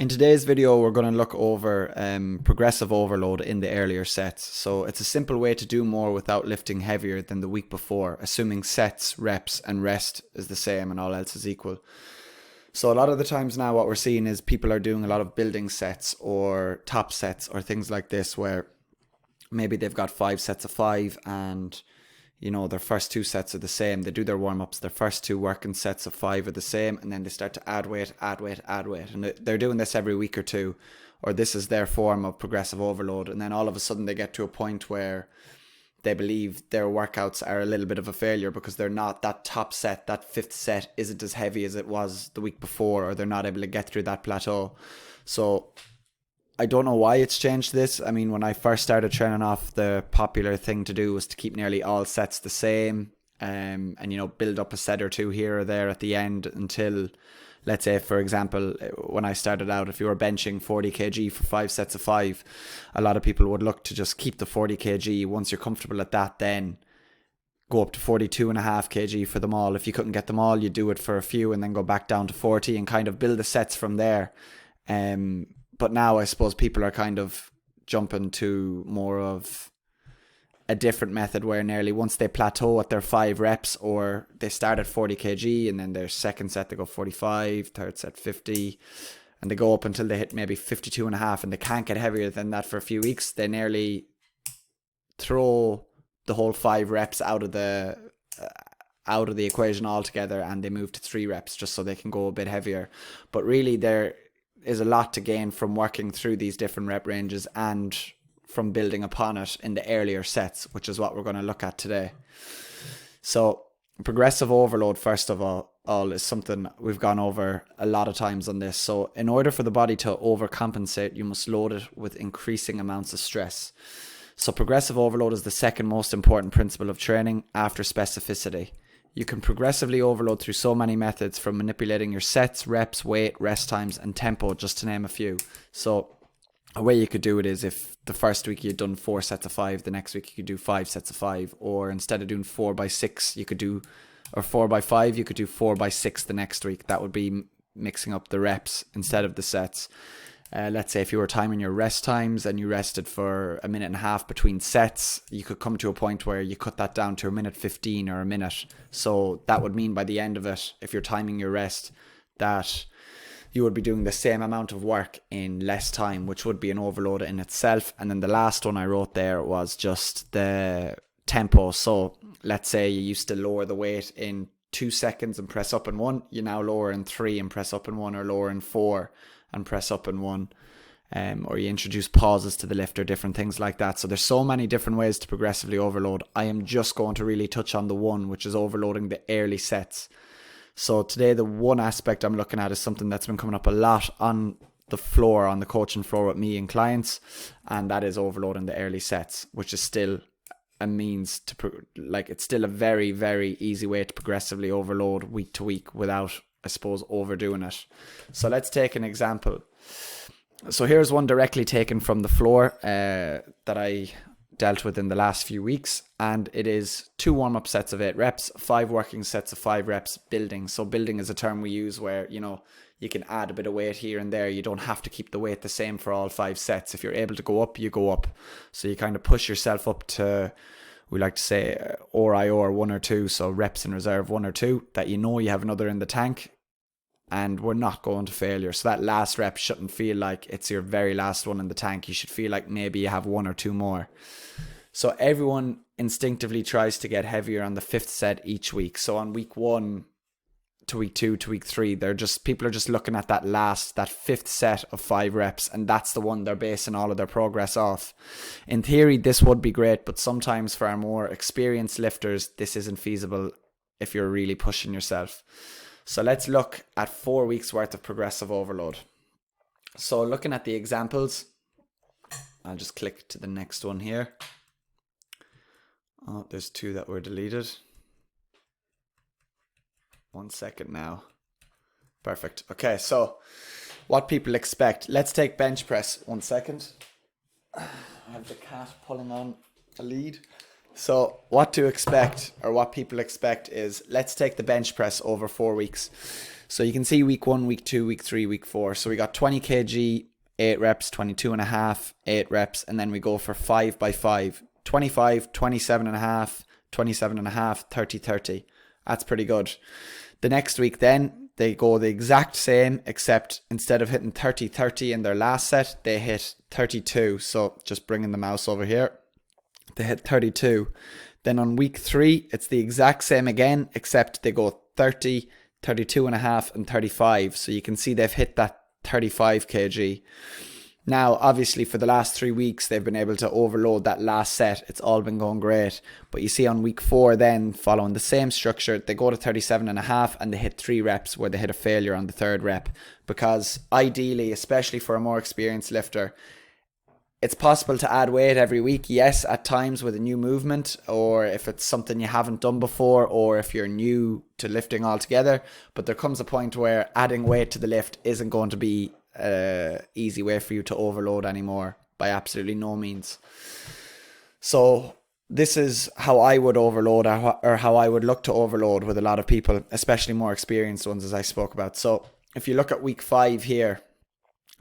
In today's video, we're going to look over progressive overload in the earlier sets. So it's a simple way to do more without lifting heavier than the week before, assuming sets, reps, and rest is the same and all else is equal. So a lot of the times now what we're seeing is people are doing a lot of building sets or top sets or things like this where maybe they've got 5 sets of 5 and their first 2 sets are the same. They do their warm-ups, their first 2 working sets of 5 are the same, and then they start to add weight. And they're doing this every week or two, or this is their form of progressive overload. And then all of a sudden they get to a point where they believe their workouts are a little bit of a failure because they're not, that top set, that 5th set isn't as heavy as it was the week before, or they're not able to get through that plateau. So I don't know why it's changed this. I mean, when I first started training off, the popular thing to do was to keep nearly all sets the same, and build up a set or 2 here or there at the end until, let's say, for example, when I started out, if you were benching 40 kg for 5 sets of 5, a lot of people would look to just keep the 40 kg. Once you're comfortable at that, then go up to 42.5 kg for them all. If you couldn't get them all, you do it for a few and then go back down to 40 and kind of build the sets from there. But now I suppose people are kind of jumping to more of a different method where nearly once they plateau at their 5 reps, or they start at 40 kg and then their second set they go 45, third set 50, and they go up until they hit maybe 52.5 and they can't get heavier than that for a few weeks, they nearly throw the whole 5 reps out of the equation altogether and they move to 3 reps just so they can go a bit heavier. But really there is a lot to gain from working through these different rep ranges and from building upon it in the earlier sets, which is what we're going to look at today. So progressive overload, first of all, is something we've gone over a lot of times on this. So in order for the body to overcompensate, you must load it with increasing amounts of stress. So progressive overload is the second most important principle of training after specificity. You can progressively overload through so many methods, from manipulating your sets, reps, weight, rest times, and tempo, just to name a few. So a way you could do it is if the first week you'd done 4 sets of 5, the next week you could do 5 sets of 5. Or instead of doing 4 by 6, you could do, or 4 by 5, you could do 4 by 6 the next week. That would be mixing up the reps instead of the sets. Let's say if you were timing your rest times and you rested for 1.5 minutes between sets, you could come to a point where you cut that down to 1:15 or a minute. So that would mean by the end of it, if you're timing your rest, that you would be doing the same amount of work in less time, which would be an overload in itself. And then the last one I wrote there was just the tempo. So let's say you used to lower the weight in 2 seconds and press up in 1, you now lower in 3 and press up in 1, or lower in 4 and press up in 1, or you introduce pauses to the lift or different things like that. So there's so many different ways to progressively overload. I am just going to really touch on the one, which is overloading the early sets. So today the one aspect I'm looking at is something that's been coming up a lot on the floor, on the coaching floor with me and clients, and that is overloading the early sets, which is still a means to, it's still a very, very easy way to progressively overload week to week without, I suppose, overdoing it. So let's take an example. So here's one directly taken from the floor that I dealt with in the last few weeks, and it is 2 warm-up sets of 8 reps, 5 working sets of 5 reps, building. So building is a term we use where you can add a bit of weight here and there. You don't have to keep the weight the same for all 5 sets. If you're able to go up, you go up. So you kind of push yourself up to, we like to say, RIR 1 or 2, so reps in reserve 1 or 2, that you have another in the tank, and we're not going to failure. So that last rep shouldn't feel like it's your very last one in the tank. You should feel like maybe you have 1 or 2 more. So everyone instinctively tries to get heavier on the 5th set each week. So on week 1 to week 2 to week 3, people are just looking at that 5th set of 5 reps, and that's the one they're basing all of their progress off. In theory, this would be great, but sometimes for our more experienced lifters, this isn't feasible if you're really pushing yourself. So let's look at 4 weeks worth of progressive overload. So looking at the examples, I'll just click to the next one here. Oh, there's 2 that were deleted. 1 second now. Perfect. Okay, so what people expect. Let's take bench press. 1 second. I have the cat pulling on a lead. So what to expect, or what people expect, is let's take the bench press over 4 weeks. So you can see week 1, week 2, week 3, week 4. So we got 20 kg, 8 reps, 22 and a half, 8 reps, and then we go for 5 by 5, 25, 27 and a half, 27 and a half, 30, 30. That's pretty good. The next week then, they go the exact same, except instead of hitting 30, 30 in their last set, they hit 32. So just bringing the mouse over here, they hit 32. Then on week 3, it's the exact same again, except they go 30, 32 and a half, and 35. So you can see they've hit that 35 kg. Now, obviously, for the last 3 weeks, they've been able to overload that last set. It's all been going great. But you see on week 4 then, following the same structure, they go to 37 and a half and they hit 3 reps where they hit a failure on the 3rd rep. Because ideally, especially for a more experienced lifter, it's possible to add weight every week, yes, at times with a new movement, or if it's something you haven't done before, or if you're new to lifting altogether. But there comes a point where adding weight to the lift isn't going to be an easy way for you to overload anymore, by absolutely no means. So this is how I would overload, or how I would look to overload with a lot of people, especially more experienced ones, as I spoke about. So if you look at week 5 here,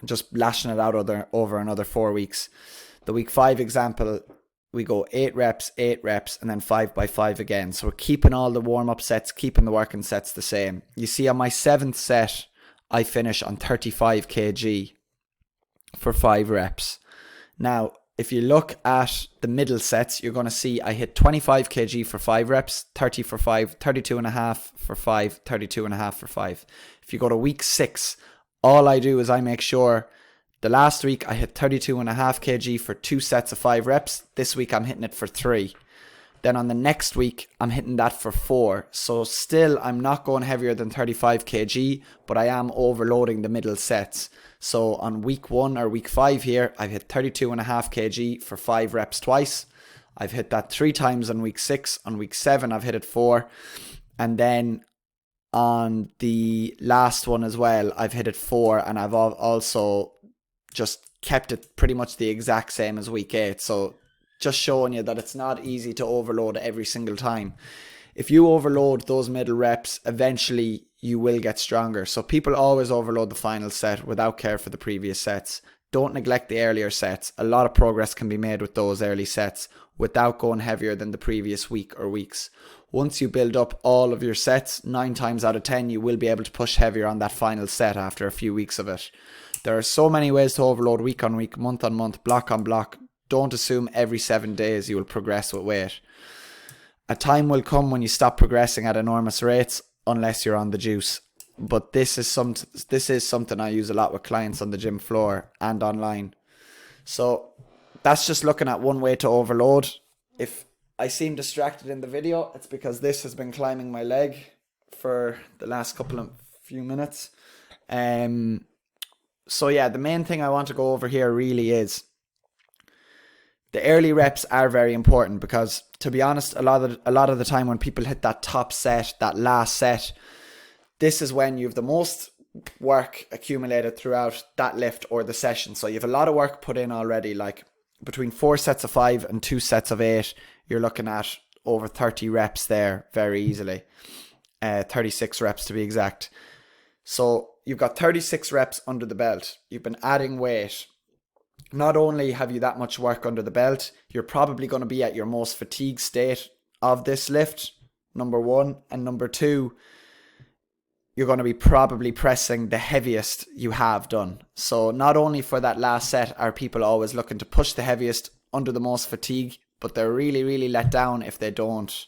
just lashing it out over another 4 weeks. The week 5 example, we go 8 reps, and then 5 by 5 again. So we're keeping all the warm-up sets, keeping the working sets the same. You see on my 7th set, I finish on 35 kg for 5 reps. Now, if you look at the middle sets, you're going to see I hit 25 kg for 5 reps, 30 for 5, 32 and a half for 5, 32 and a half for 5. If you go to week 6, all I do is I make sure the last week I hit 32 and a half kg for 2 sets of 5 reps. This week I'm hitting it for 3. Then on the next week, I'm hitting that for 4. So still, I'm not going heavier than 35 kg, but I am overloading the middle sets. So on week 1 or week 5 here, I've hit 32 and a half kg for 5 reps twice. I've hit that 3 times on week 6. On week 7, I've hit it 4. And then on the last one as well, I've hit it 4, and I've also just kept it pretty much the exact same as week 8. So just showing you that it's not easy to overload every single time. If you overload those middle reps, eventually you will get stronger. So people always overload the final set without care for the previous sets. Don't neglect the earlier sets. A lot of progress can be made with those early sets without going heavier than the previous week or weeks. Once you build up all of your sets, 9 times out of 10, you will be able to push heavier on that final set after a few weeks of it. There are so many ways to overload week on week, month on month, block on block. Don't assume every 7 days you will progress with weight. A time will come when you stop progressing at enormous rates unless you're on the juice. But this is something I use a lot with clients on the gym floor and online. So that's just looking at one way to overload. If I seem distracted in the video, it's because this has been climbing my leg for the last few minutes. So yeah, the main thing I want to go over here really is the early reps are very important, because to be honest, a lot of the time when people hit that top set, that last set, this is when you have the most work accumulated throughout that lift or the session. So you have a lot of work put in already, like between 4 sets of 5 and 2 sets of 8, you're looking at over 30 reps there very easily. 36 reps to be exact. So you've got 36 reps under the belt. You've been adding weight. Not only have you that much work under the belt, you're probably going to be at your most fatigued state of this lift, number 1. And number 2, you're going to be probably pressing the heaviest you have done. So not only for that last set are people always looking to push the heaviest under the most fatigue, but they're really, really let down if they don't,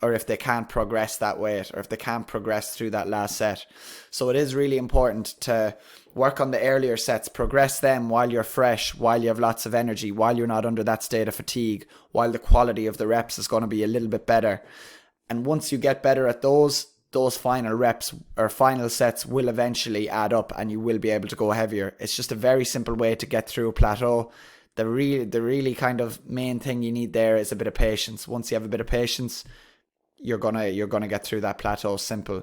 or if they can't progress that weight, or if they can't progress through that last set. So it is really important to work on the earlier sets, progress them while you're fresh, while you have lots of energy, while you're not under that state of fatigue, while the quality of the reps is going to be a little bit better. And once you get better at those final reps or final sets will eventually add up, and you will be able to go heavier. It's just a very simple way to get through a plateau. The really kind of main thing you need there is a bit of patience. Once you have a bit of patience, you're gonna get through that plateau simple.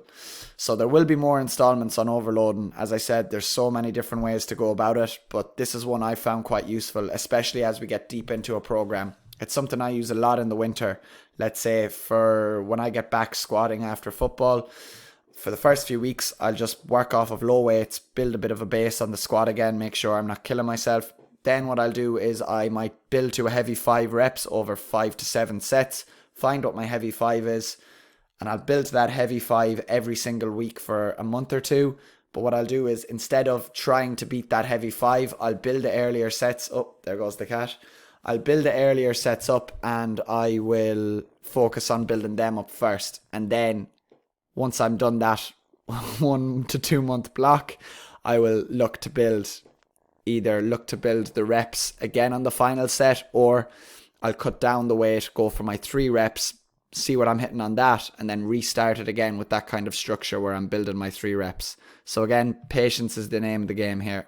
So there will be more installments on overloading. As I said, there's so many different ways to go about it, but this is one I found quite useful, especially as we get deep into a program. It's something I use a lot in the winter. Let's say for when I get back squatting after football, for the first few weeks, I'll just work off of low weights, build a bit of a base on the squat again, make sure I'm not killing myself. Then what I'll do is I might build to a heavy 5 reps over 5 to 7 sets, find what my heavy 5 is, and I'll build to that heavy 5 every single week for a month or two. But what I'll do is, instead of trying to beat that heavy 5, I'll build the earlier sets. Oh, there goes the cat. I'll build the earlier sets up and I will focus on building them up first. And then once I'm done that 1 to 2 month block, I will look to build the reps again on the final set, or I'll cut down the weight, go for my 3 reps, see what I'm hitting on that, and then restart it again with that kind of structure where I'm building my 3 reps. So again, patience is the name of the game here.